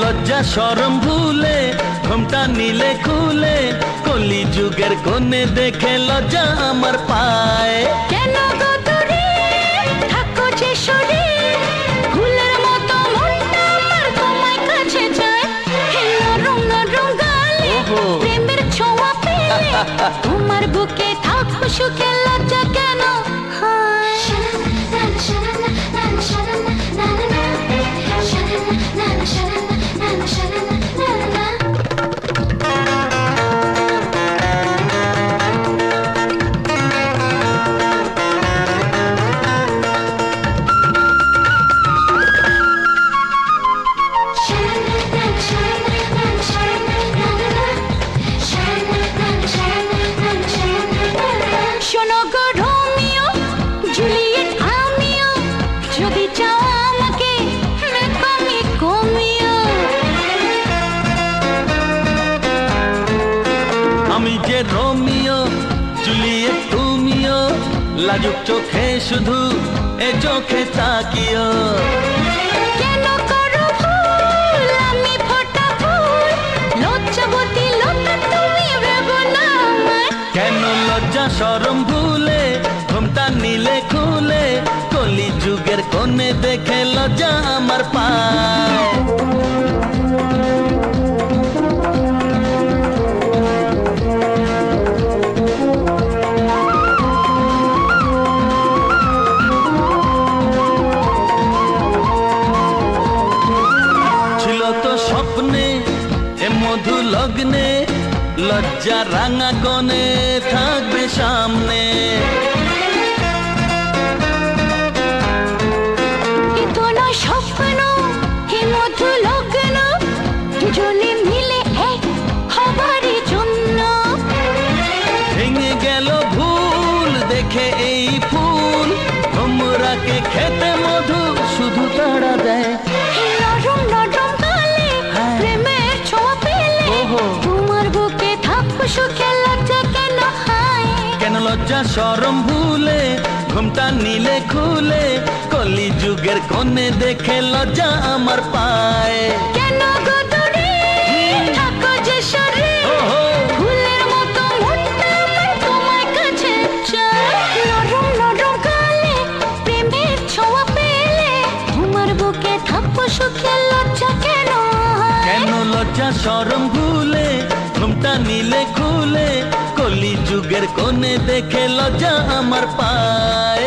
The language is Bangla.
লজ্জা শরম ভুলে ঘুমটা নিলে খুলে কলি যুগের কোণে দেখে লজ্জা আমার পায়। কেন গো দূরে থাকো যে সরে, ফুলের মতো মনটা আমার তোমায় কাছে চায়। হেলো রঙা রঙালে প্রেমের ছোঁয়া পেলে তোমার বুকে থাকো সুখে, লজ্জা কেন হয়? শোনো গো রোমিও জুলিয়েট আমিও, যদি চাও আমাকে তুমি কমিও। আমি যে রোমিও জুলিয়েট তুমিও, লাজুক চোখে শুধু এ চোখে তাকিও। কেন করো ভুল আমি ফোটা ফুল, লজ্জাবতী লজ্জা তুমি ভেবো না আমায়। কেন লজ্জা শরম ভুলে ঘুমটা নিলে খুলে কলি যুগের কোণে দেখে লজ্জা আমার পায়। ছিল তো স্বপ্নে এ মধু লগ্নে, লজ্জা রাঙা কোণে থাকবে সামনে। এ তো নয় স্বপ্ন, হে মধু লগ্ন, দুজনে মিলে এক হবারই জন্য। ভেঙে গেল ভুল দেখে এই ফুল, তোমরাকে খেতে মধু শুধু তাড়া দেয়। হে নরম নরম গালে প্রেমের ছোঁয়া পেলে তোমার বুকে থাকো সুখে, লজ্জা কেন হয়? কেন লজ্জা শরম ভুলে ঘুমটা নিলে খুলে কলি যুগের কোণে দেখে লজ্জা আমার পায়। কেন গো দূরে থাকো যে সরে, ফুলের মতো মনটা আমার তোমায় কাছে চায়। নরম নরম গালে প্রেমের ছোঁয়া পেলে তোমার বুকে থাকো সুখে, লজ্জা কেন হয়? কেন লজ্জা শরম ভুলে ঘুমটা নিলে খুলে কলি যুগের কোণে দেখে লজ্জা আমার পায়।